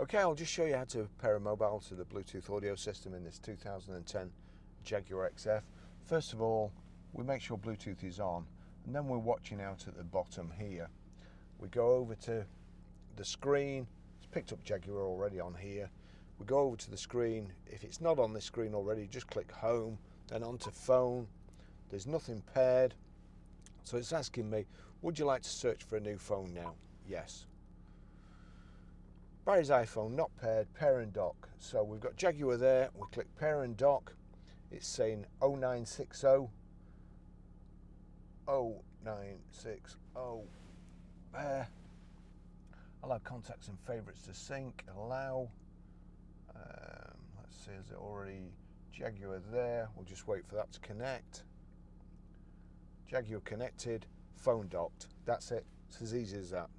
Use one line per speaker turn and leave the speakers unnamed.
Okay, I'll just show you how to pair a mobile to the Bluetooth audio system in this 2010 Jaguar XF. First of all, we make sure Bluetooth is on, and then we're watching out at the bottom here. We go over to the screen. It's picked up Jaguar already on here. We go over to the screen. If it's not on this screen already, just click home, then onto phone. There's nothing paired, so it's asking me, would you like to search for a new phone now? Yes. Barry's iPhone not paired, pair and dock. So we've got Jaguar there, we click pair and dock. It's saying 0960 0960 pair. Allow contacts and favourites to sync, allow. Let's see, is it already Jaguar there? We'll just wait for that to connect. Jaguar connected, phone docked. That's it. It's as easy as that.